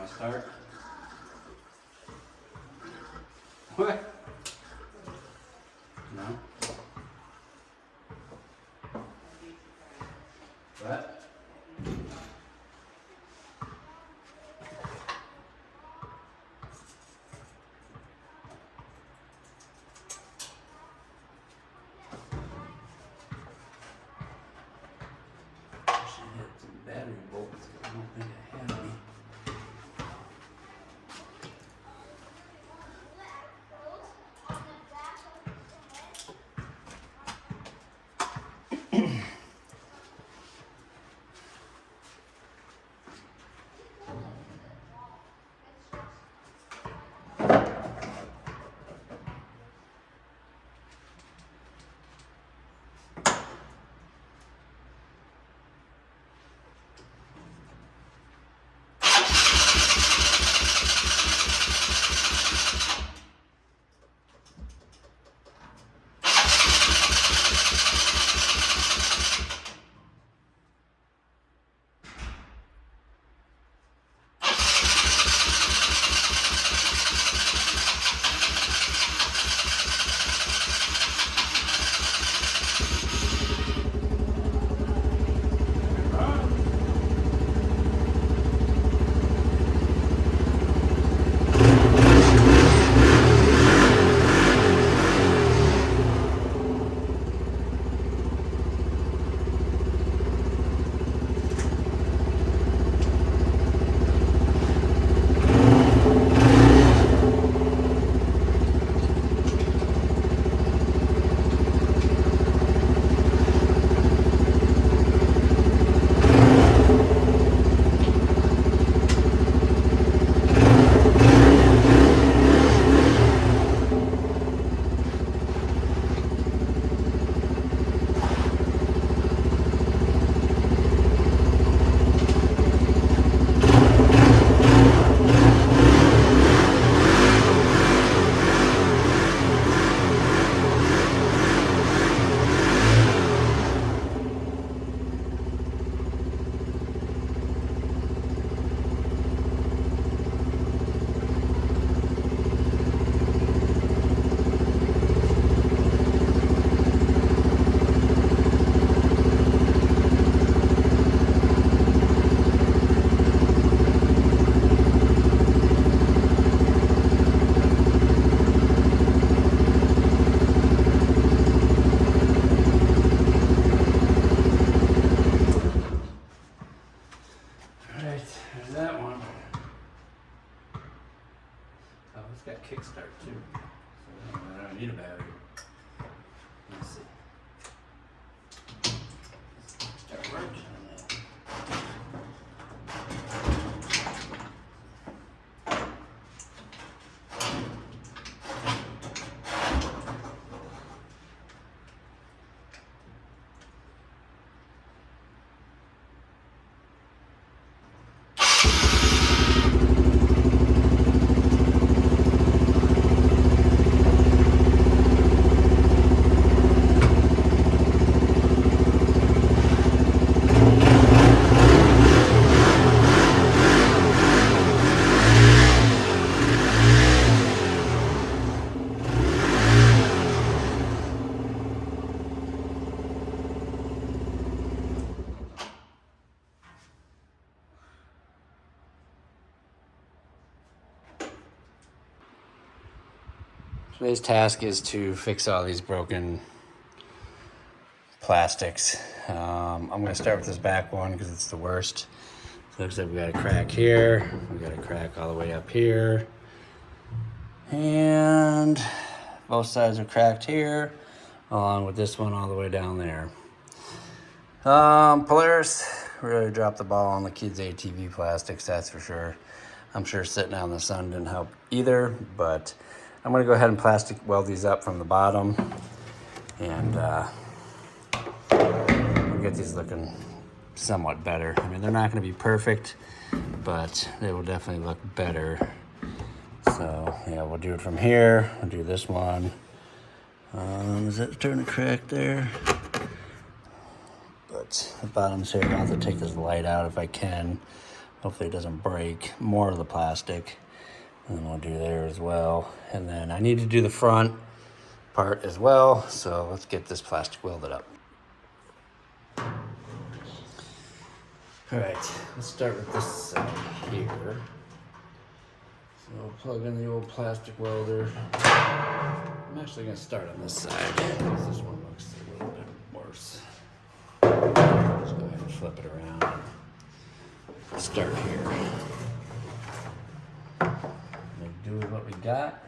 want to start? What? No? What? I should have some battery bolts. I don't think I have any. There's that one. Oh, it's got kickstart too. So I don't need a battery. Let's see. Start working on that. Today's task is to fix all these broken plastics. I'm going to start with this back one because it's the worst. So looks like we got a crack here. We got a crack all the way up here. And both sides are cracked here, along with this one all the way down there. Polaris really dropped the ball on the kids' ATV plastics, that's for sure. I'm sure sitting out in the sun didn't help either, but I'm gonna go ahead and plastic weld these up from the bottom and we'll get these looking somewhat better. I mean, they're not gonna be perfect, but they will definitely look better. So yeah, we'll do it from here. We'll do this one. Is that starting to crack there? But the bottom's here. I'll have to take this light out if I can. Hopefully it doesn't break more of the plastic. And then we'll do there as well. And then I need to do the front part as well. So let's get this plastic welded up. All right, let's start with this side here. So we'll plug in the old plastic welder. I'm actually gonna start on this side because this one looks a little bit worse. Just go ahead and flip it around and start here. Make do with what we got.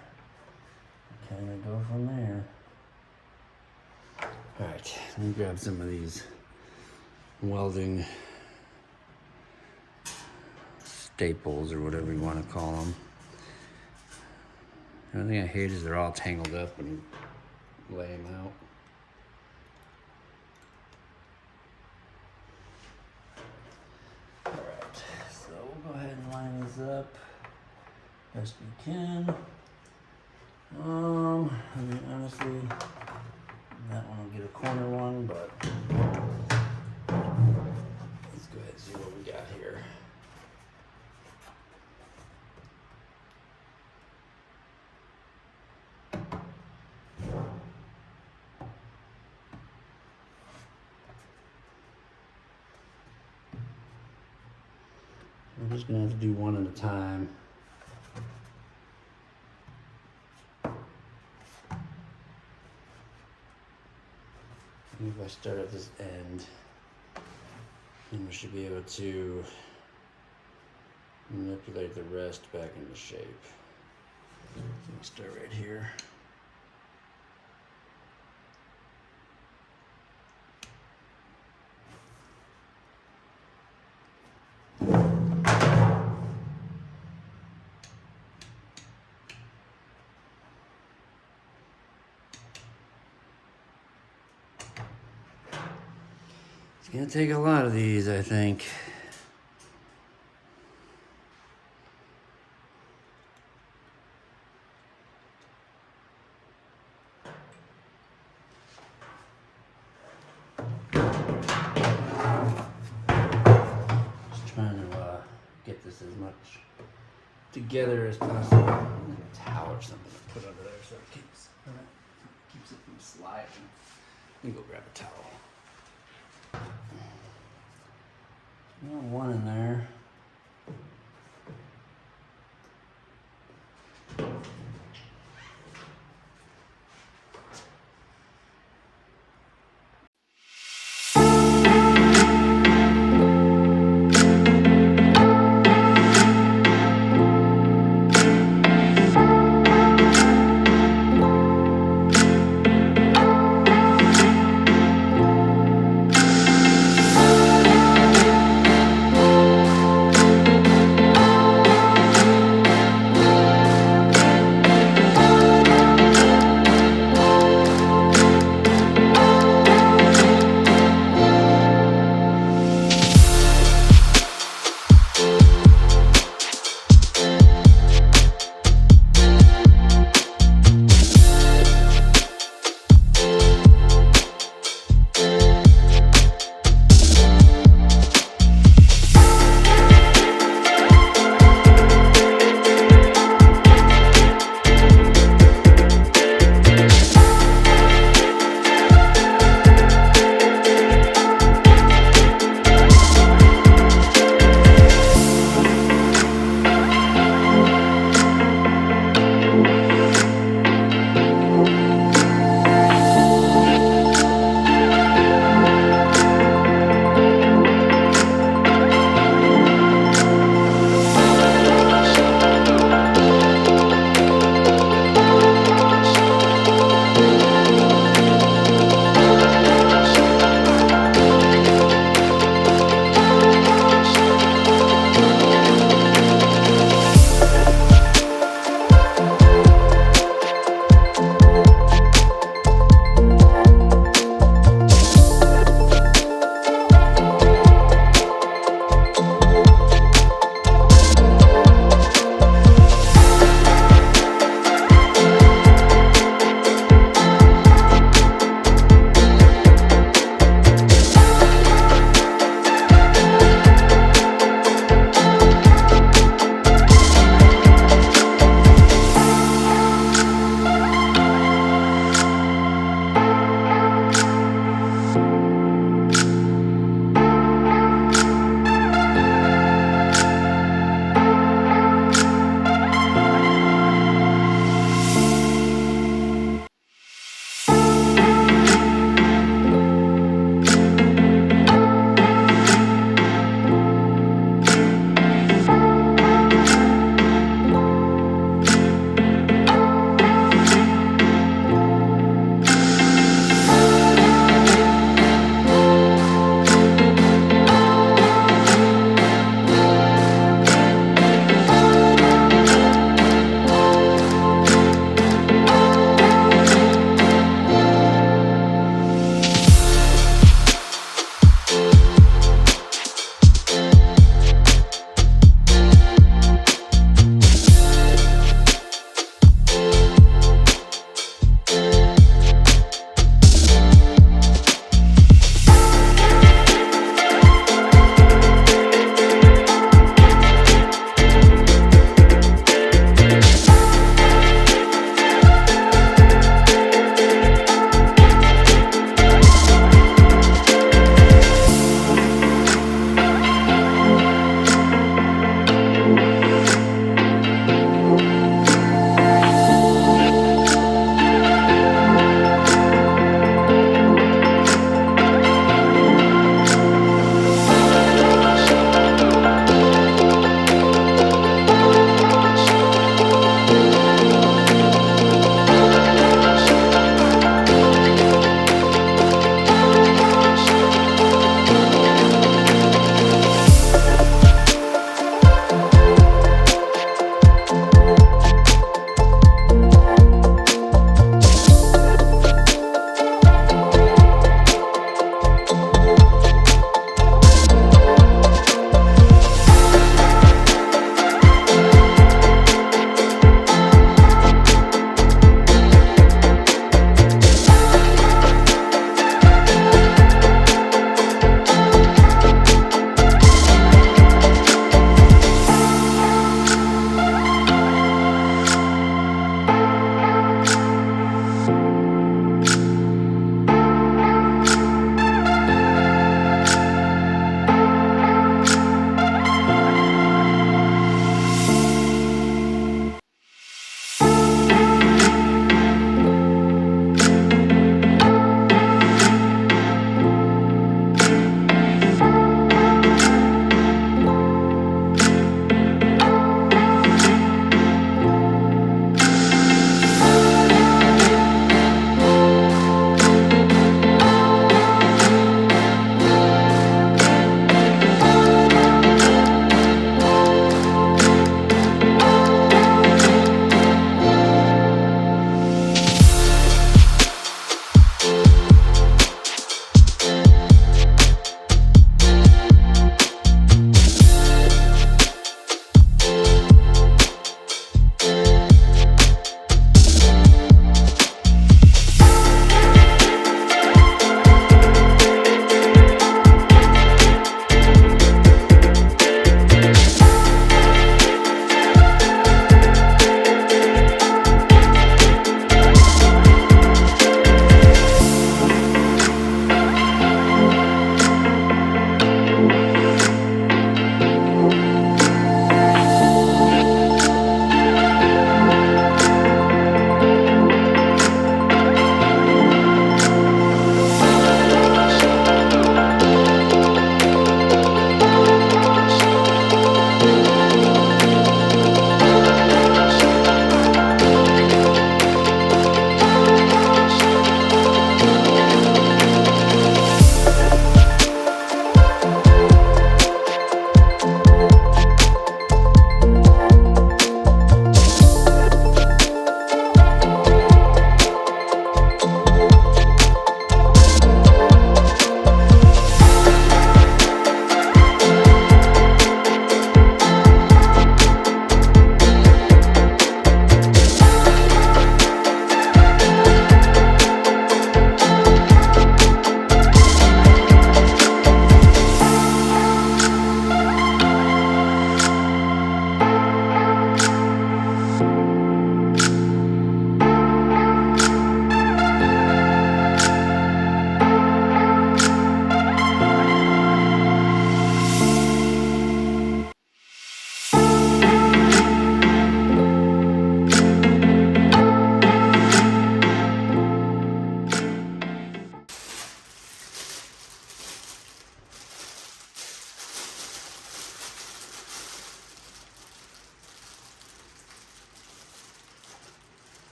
Kind of go from there. All right, let me grab some of these welding staples or whatever you want to call them. The only thing I hate is they're all tangled up when you lay them out. Alright, so we'll go ahead and line this up best we can. I mean, honestly, that one will get a corner one, but let's go ahead and see what we got here. I'm just gonna have to do one at a time. If I start at this end, then we should be able to manipulate the rest back into shape. So I'll start right here. It's gonna take a lot of these, I think. Just trying to get this as much together as possible. I'm gonna get a towel or something to put under there so it keeps it from sliding. Let me go grab a towel. One in there.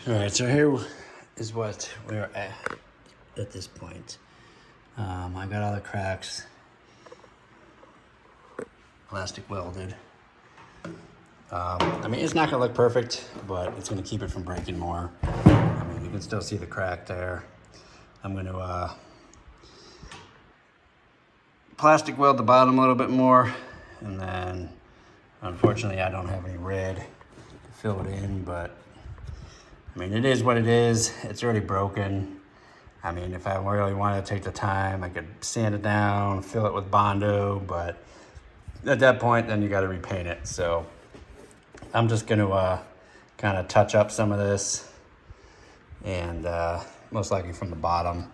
All right, so here is what we're at this point. I got all the cracks plastic welded. I mean, it's not gonna look perfect, but it's gonna keep it from breaking more. I mean, you can still see the crack there. I'm gonna plastic weld the bottom a little bit more, and then unfortunately I don't have any red to fill it in, but I mean, it is what it is. It's already broken. I mean, if I really wanted to take the time, I could sand it down, fill it with Bondo, but at that point, then you got to repaint it. So I'm just going to kind of touch up some of this, and most likely from the bottom.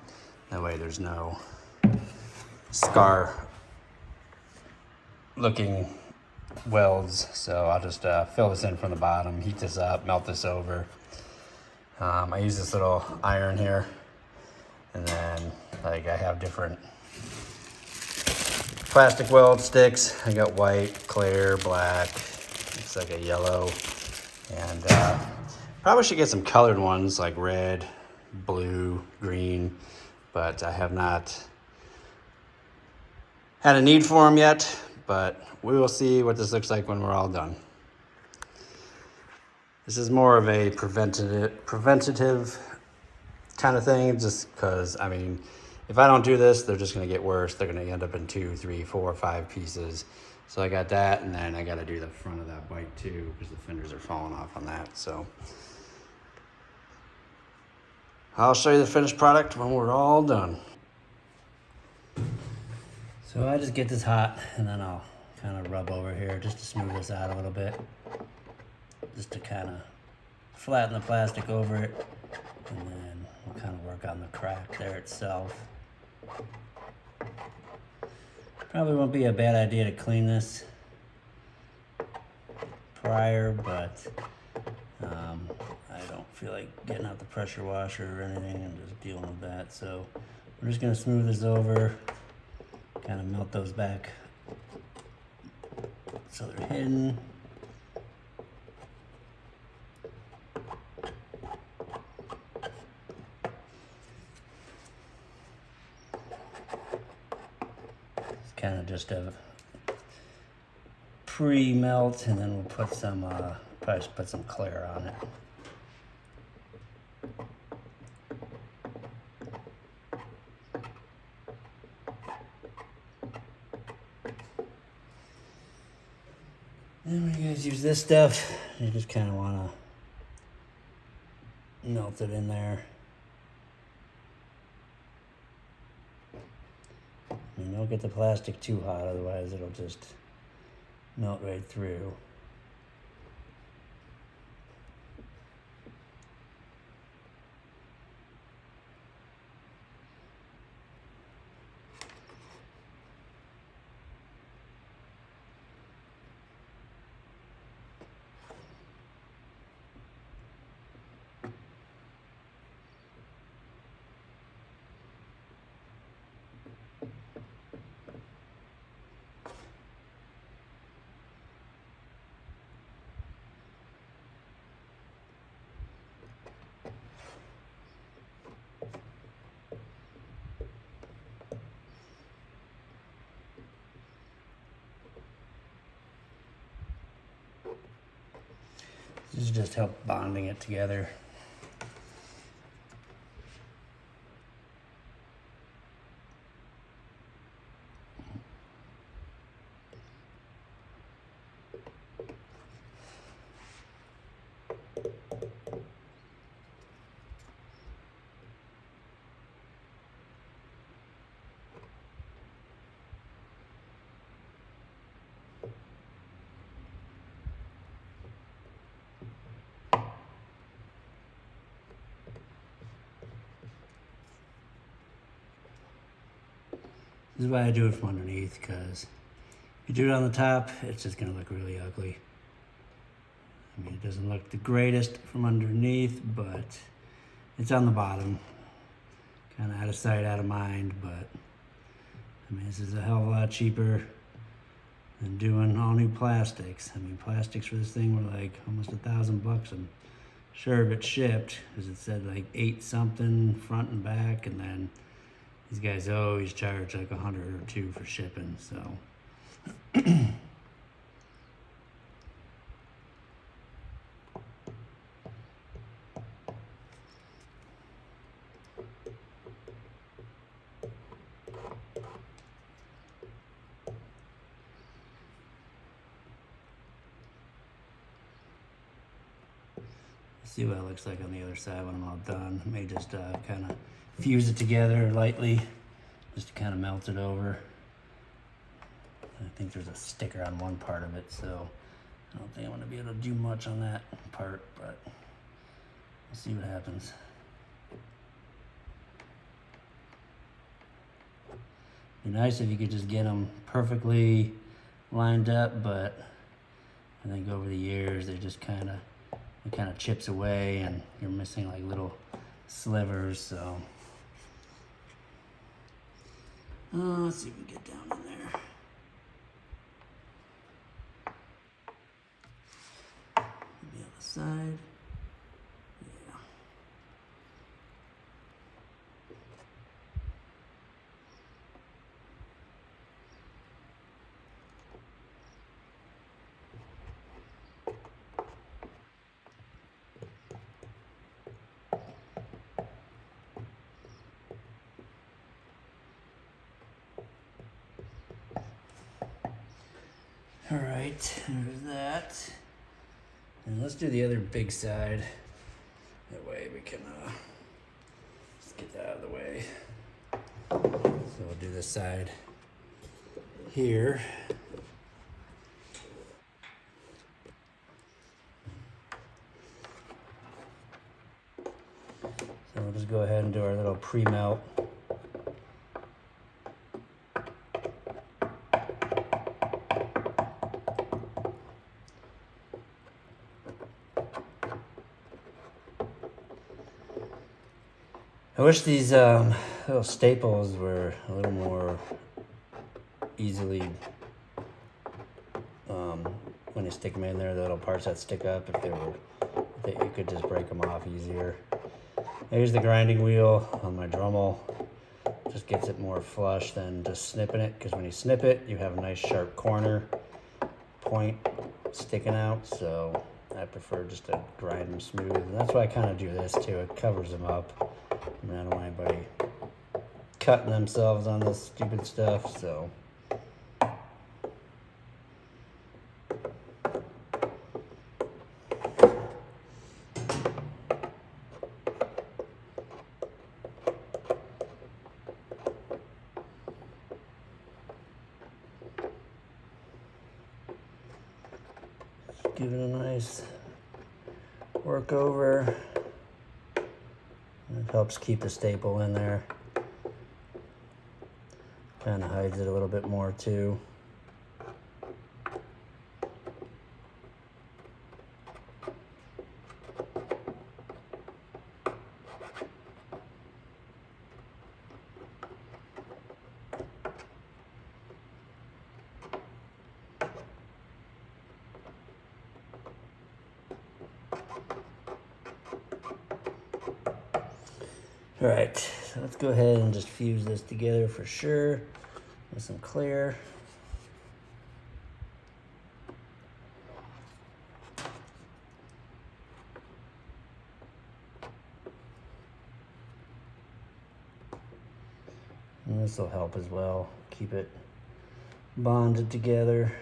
That way there's no scar looking welds. So I'll just fill this in from the bottom, heat this up, melt this over. I use this little iron here, and then like I have different plastic weld sticks. I got white, clear, black, looks like a yellow, and probably should get some colored ones like red, blue, green, but I have not had a need for them yet, but we will see what this looks like when we're all done. This is more of a preventative kind of thing, just because, I mean, if I don't do this, they're just going to get worse. They're going to end up in 2, 3, 4, 5 pieces. So I got that, and then I got to do the front of that bike too, because the fenders are falling off on that. So I'll show you the finished product when we're all done. So I just get this hot, and then I'll kind of rub over here just to smooth this out a little bit, just to kind of flatten the plastic over it, and then we'll kind of work on the crack there itself. Probably won't be a bad idea to clean this prior, but I don't feel like getting out the pressure washer or anything and just dealing with that. So we're just going to smooth this over, kind of melt those back so they're hidden. Kind of just a pre-melt, and then we'll put some, probably put some clear on it. And when you guys use this stuff, you just kind of want to melt it in there. And don't get the plastic too hot, otherwise it'll just melt right through. This is just help bonding it together. This is why I do it from underneath, because if you do it on the top, it's just going to look really ugly. I mean, it doesn't look the greatest from underneath, but it's on the bottom. Kind of out of sight, out of mind, but I mean, this is a hell of a lot cheaper than doing all new plastics. I mean, plastics for this thing were like almost $1,000, and sure of it shipped, because it said like 8 something front and back, and then these guys always charge like $100 or $2 for shipping, so. See what it looks like on the other side when I'm all done. May just kind of fuse it together lightly, just to kind of melt it over. I think there's a sticker on one part of it, so I don't think I'm going to be able to do much on that part, but we'll see what happens. It'd be nice if you could just get them perfectly lined up, but I think over the years they just kind of chips away and you're missing like little slivers, so let's see if we can get down in there. Maybe on the side. Yeah. All right, there's that. And let's do the other big side. That way we can just get that out of the way. So we'll do this side here. So we'll just go ahead and do our little pre-melt. I wish these little staples were a little more easily, when you stick them in there, the little parts that stick up, you could just break them off easier. I use the grinding wheel on my Dremel, just gets it more flush than just snipping it, because when you snip it, you have a nice sharp corner point sticking out, so I prefer just to grind them smooth. And that's why I kind of do this too, it covers them up. I mean, I don't want anybody cutting themselves on this stupid stuff, so. Just give it a nice work over. It helps keep the staple in there. Kind of hides it a little bit more too. All right, so let's go ahead and just fuse this together for sure with some clear. And this will help as well, keep it bonded together.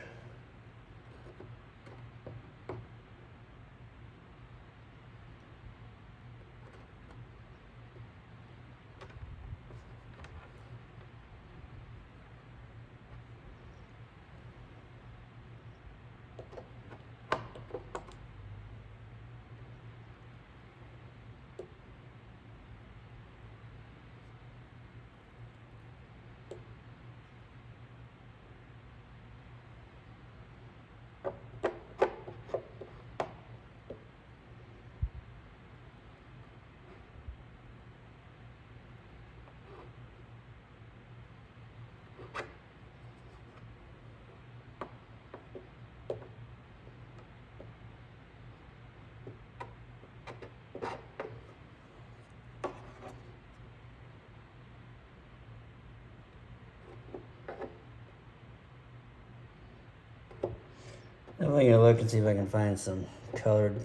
I'm gonna look and see if I can find some colored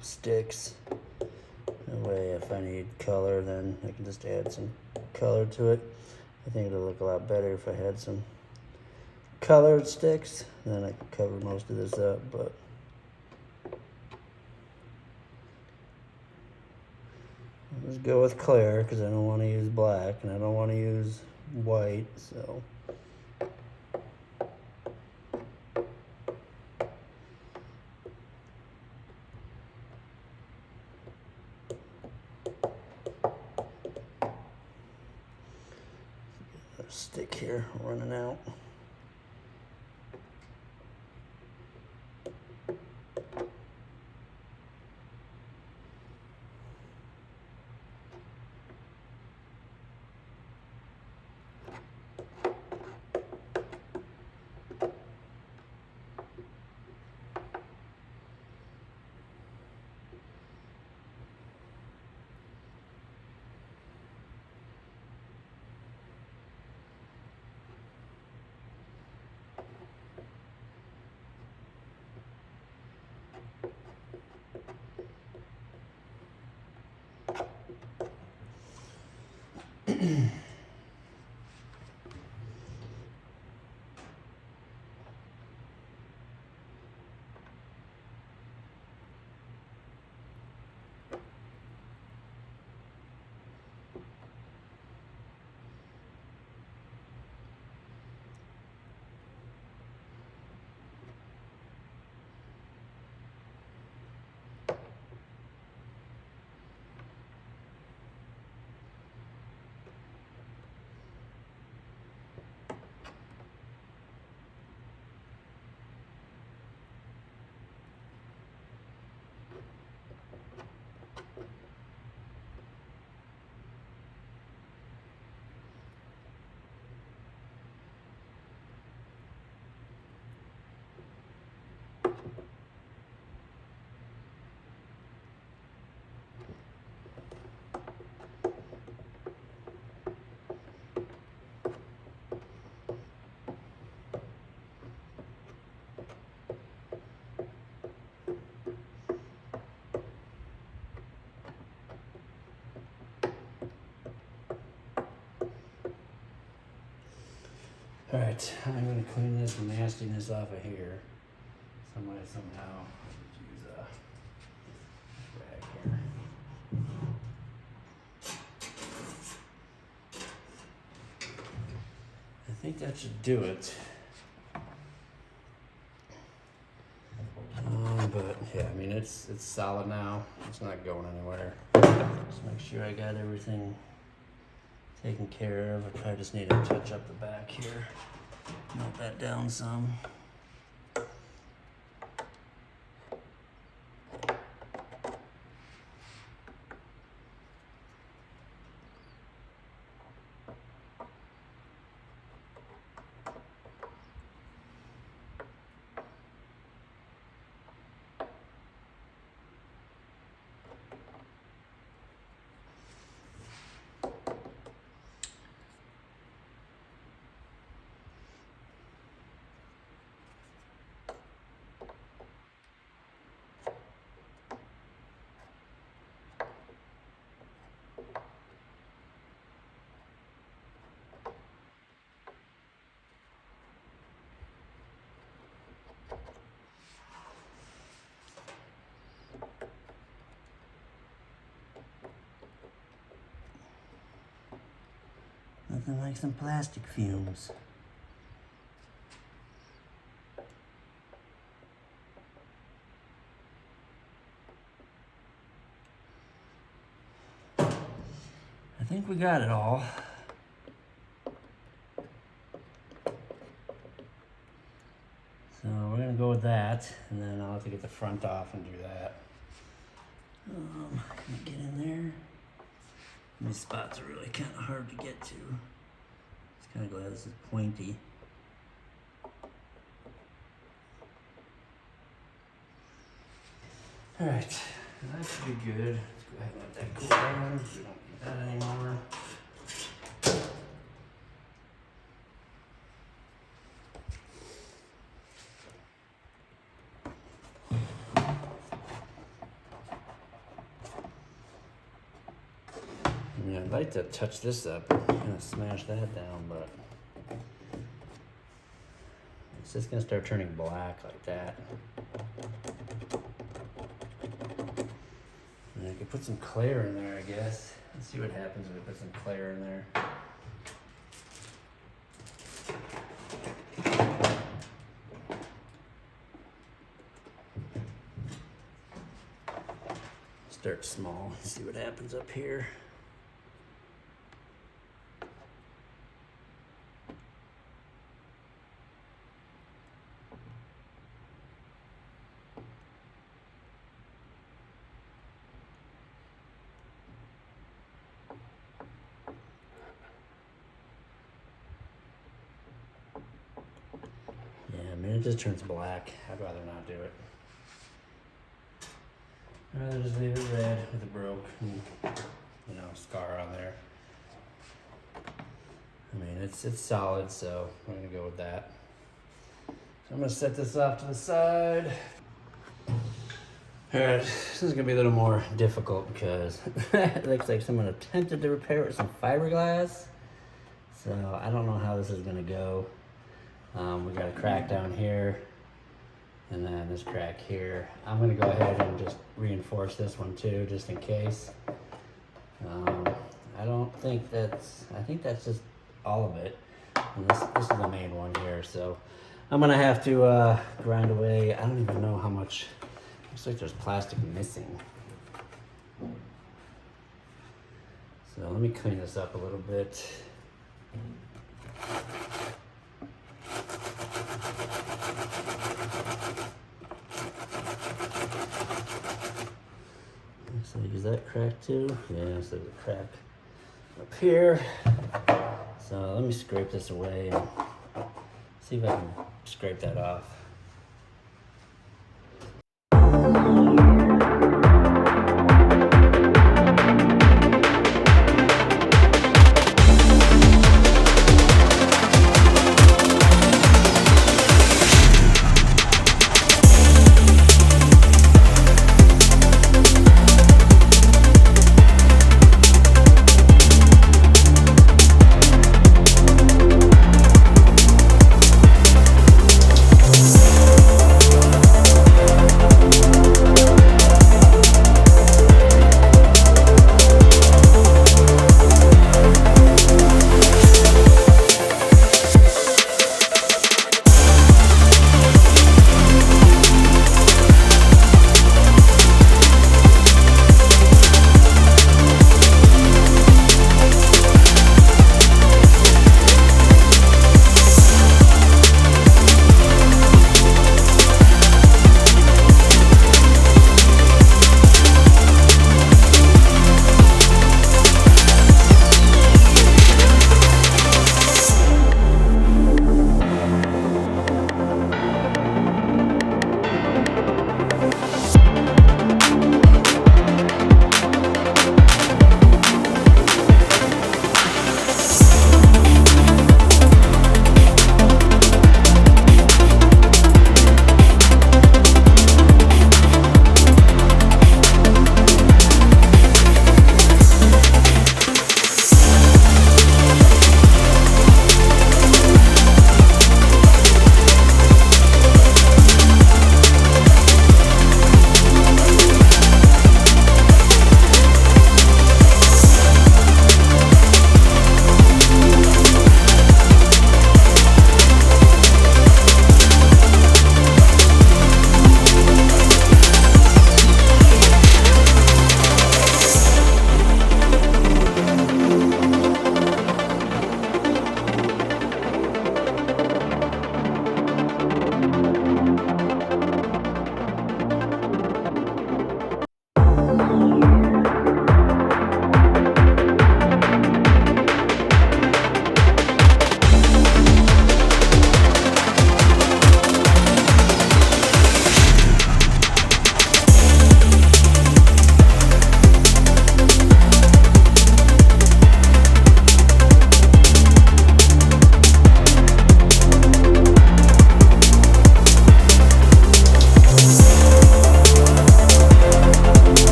sticks. That way if I need color, then I can just add some color to it. I think it'll look a lot better if I had some colored sticks. Then I can cover most of this up, but let's go with clear because I don't want to use black and I don't want to use white, so. Stick here, running out. All right, I'm gonna clean this nastiness off of here. Somehow use a rag here. I think that should do it. But yeah, I mean it's solid now. It's not going anywhere. Just make sure I got everything taken care of. I probably just need to touch up the back here. Melt that down some. Nothing like some plastic fumes. I think we got it all. So we're gonna go with that, and then I'll have to get the front off and do that. Can I get in there? These spots are really kind of hard to get to. It's kind of glad this is pointy. All right, that should be good. Let's Go ahead and let that cool down. We don't need that anymore. Yeah, I'd like to touch this up and kind of smash that down, but it's just gonna start turning black like that. And I could put some clear in there, I guess. Let's see what happens if we put some clear in there. Start small, see what happens up here. I mean, it just turns black. I'd rather not do it. I'd rather just leave it red with a broke and, scar on there. I mean, it's solid, so I'm gonna go with that. So I'm gonna set this off to the side. All right, this is gonna be a little more difficult because it looks like someone attempted to repair it with some fiberglass. So I don't know how this is gonna go. We got a crack down here, and then this crack here. I'm gonna go ahead and just reinforce this one too, just in case. I think that's just all of it. And this is the main one here, so I'm gonna have to grind away. I don't even know how much. Looks like there's plastic missing. So let me clean this up a little bit. So is that crack too? Yeah, so there's a crack up here. So let me scrape this away and see if I can scrape that off.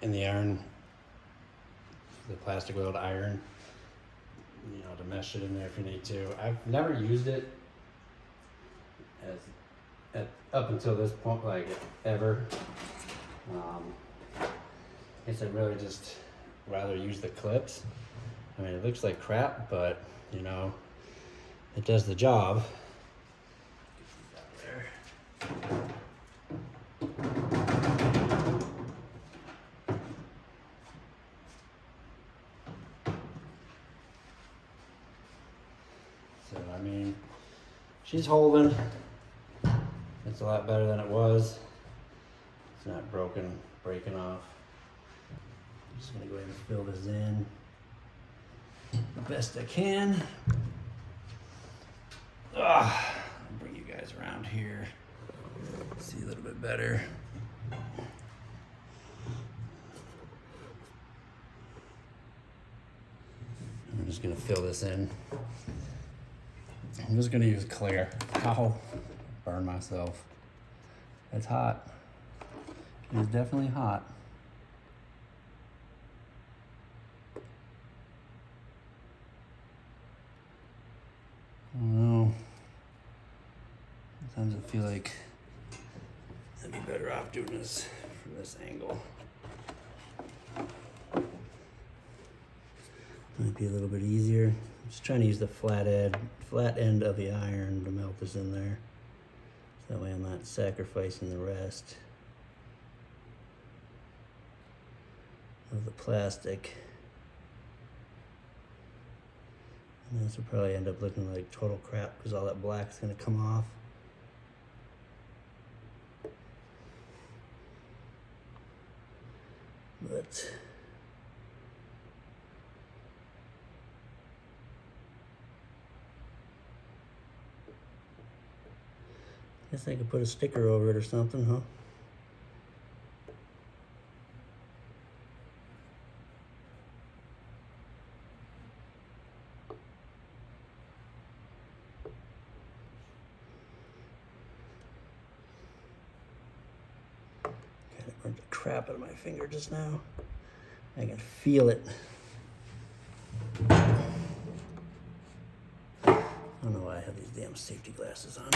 in the iron, the plastic weld iron, you know, to mesh it in there if you need to. I've never used it up until this point, like ever. I guess I'd really just rather use the clips. I mean, it looks like crap, but you know, it does the job. So, I mean, she's holding. It's a lot better than it was. It's not breaking off. I'm just gonna go ahead and fill this in the best I can. I'll bring you guys around here. See a little bit better. I'm just gonna fill this in. I'm just gonna use clear. Ow, burn myself. It's hot. It is definitely hot. I don't know. Sometimes I feel like I'd be better off doing this from this angle. Might be a little bit easier. I'm just trying to use the flat end of the iron to melt this in there. So that way I'm not sacrificing the rest of the plastic. And this will probably end up looking like total crap because all that black's gonna come off. But guess I could put a sticker over it or something, huh? Kind of burned the crap out of my finger just now. I can feel it. I don't know why I have these damn safety glasses on.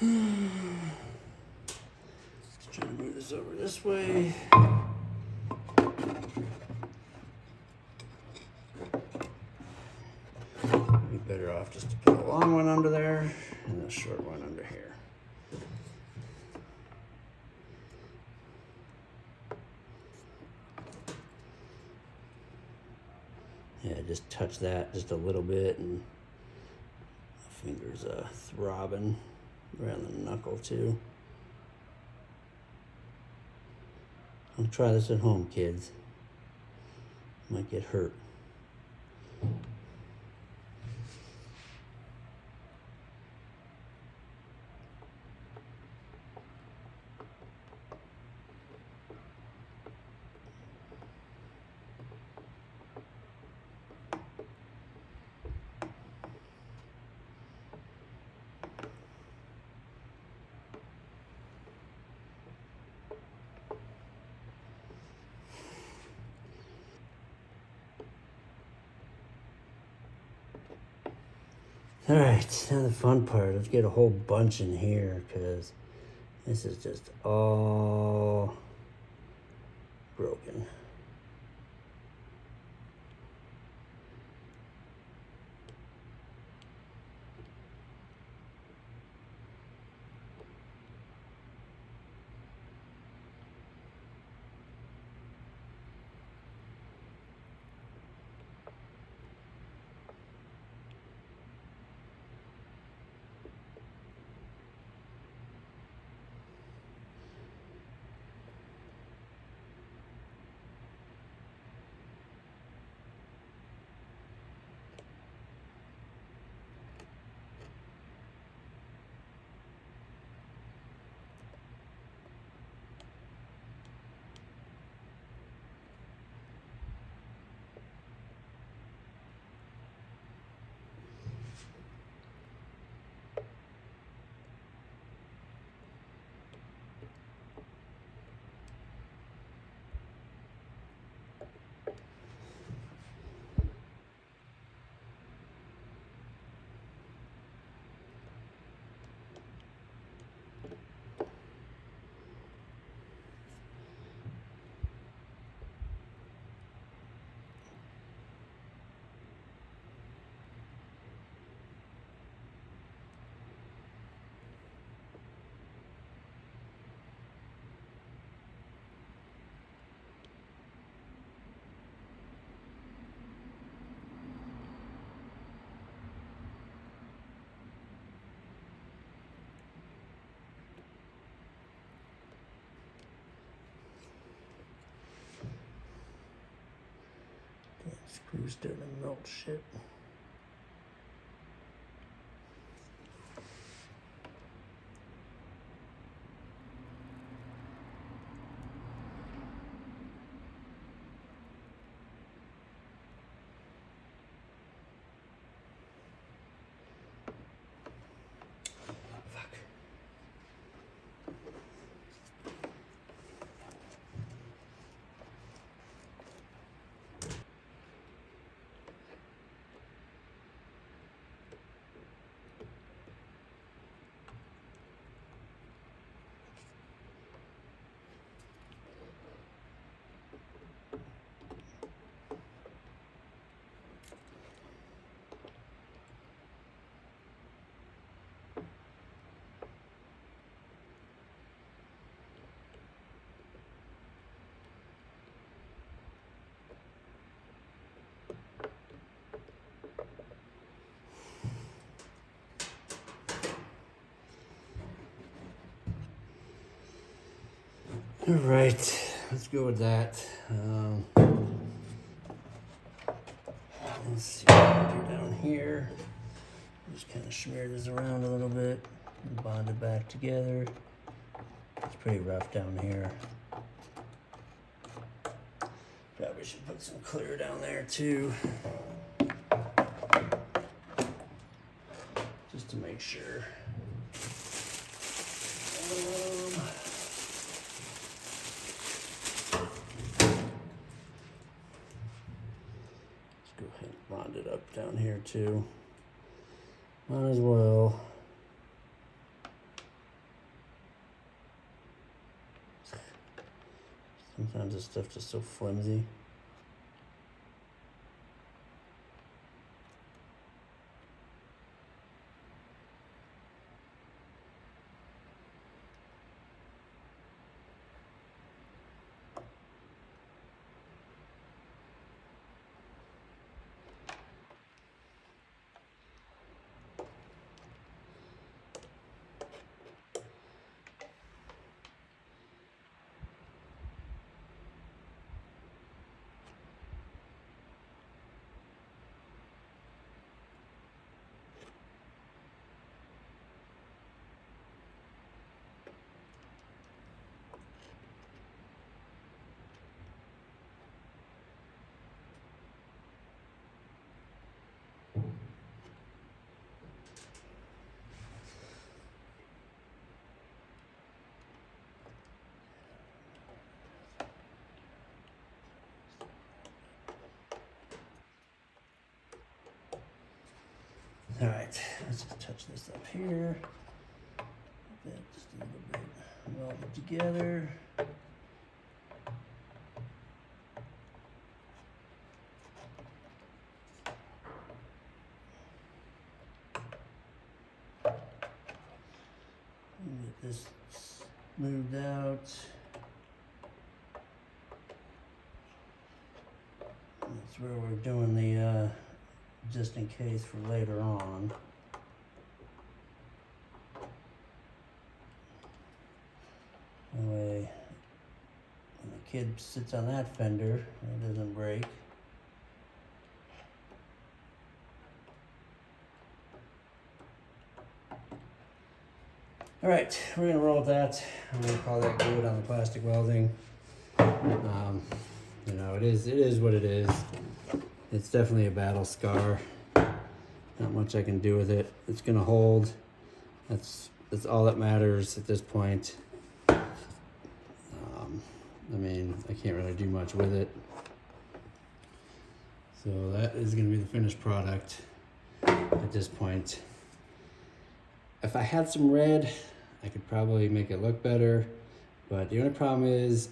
Let's try to move this over this way. Be better off just to put a long one under there and a short one under here. Yeah, just touch that just a little bit and my finger's throbbing around the knuckle too. Don't try this at home, kids. You might get hurt. All right, now the fun part. Let's get a whole bunch in here because this is just all broken. Screws starting to melt shit. All right, let's go with that. Let's see what I can do down here. Just kind of smear this around a little bit and bond it back together. It's pretty rough down here. Probably should put some clear down there too. Just to make sure. Go ahead and bond it up down here too. Might as well. Sometimes this stuff just so flimsy. All right, let's just touch this up here. That just a little bit welded together. Get this smoothed out. That's where we're doing the just in case for later on. That way, when the kid sits on that fender, it doesn't break. All right, we're gonna roll with that. I'm gonna call that good on the plastic welding. You know, it is what it is. It's definitely a battle scar. Not much I can do with it. It's gonna hold. That's all that matters at this point. I mean, I can't really do much with it. So that is gonna be the finished product at this point. If I had some red, I could probably make it look better, but the only problem is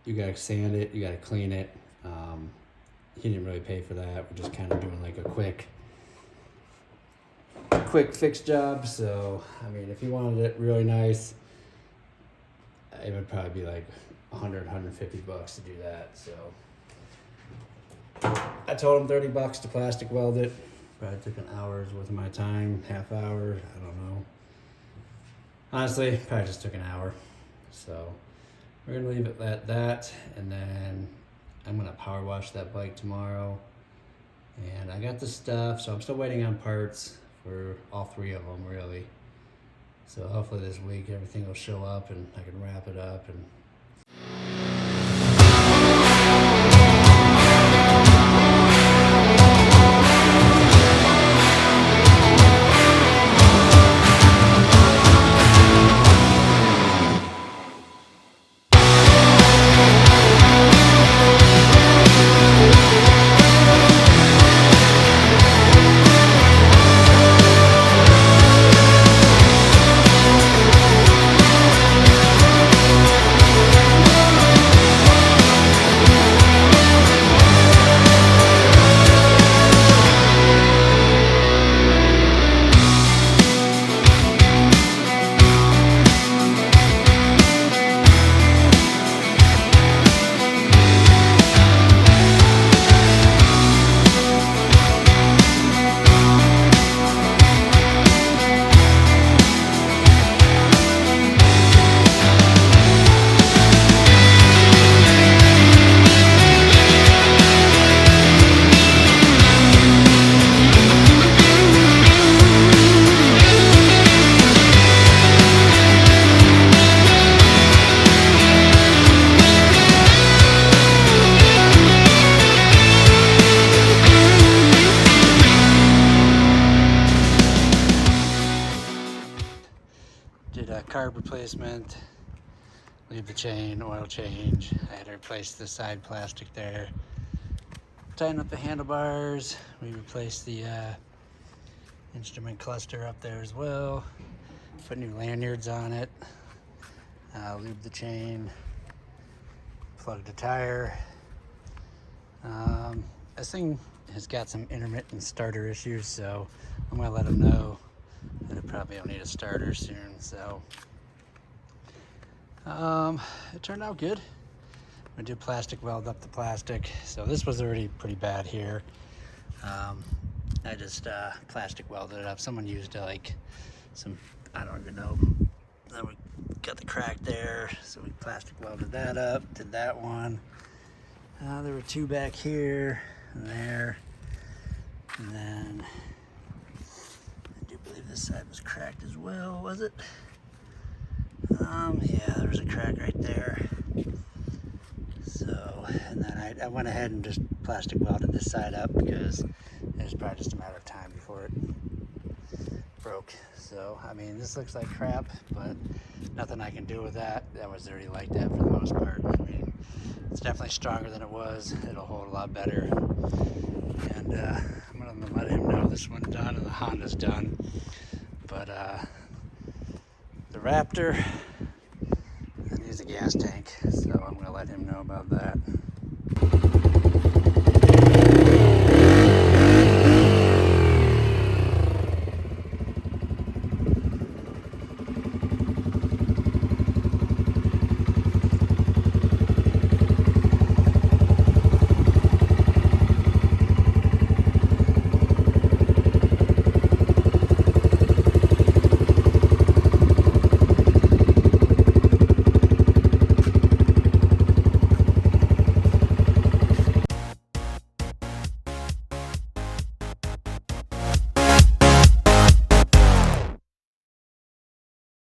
you gotta sand it, you gotta clean it. He didn't really pay for that. We're just kind of doing like a quick fix job. So, I mean, if he wanted it really nice, it would probably be like 100, 150 bucks to do that. So I told him 30 bucks to plastic weld it. Probably took an hour's worth of my time, half hour, I don't know. Honestly, probably just took an hour. So we're gonna leave it at that, and then I'm gonna power wash that bike tomorrow. And I got the stuff, so I'm still waiting on parts for all three of them, really. So hopefully this week everything will show up and I can wrap it up. And did a carb replacement, leave the chain, oil change. I had to replace the side plastic there. Tighten up the handlebars. We replaced the instrument cluster up there as well. Put new lanyards on it. Lube the chain. Plugged the tire. This thing has got some intermittent starter issues, so I'm gonna let them know that it probably will need a starter soon. So it turned out good. We did plastic weld up the plastic, so this was already pretty bad here. I just plastic welded it up. Someone used like some, I don't even know. Then we got the crack there, so we plastic welded that up. Did that one. There were two back here and there, and then I do believe this side was cracked as well. Was it? Yeah, there was a crack right there. So, and then I went ahead and just plastic welded this side up because it was probably just a matter of time before it broke. So, I mean, this looks like crap, but nothing I can do with that. That was already like that for the most part. I mean, it's definitely stronger than it was. It'll hold a lot better. And I'm gonna I'm gonna let him know this one's done and the Honda's done. But the Raptor, it needs a gas tank, so I'm gonna let him know about that.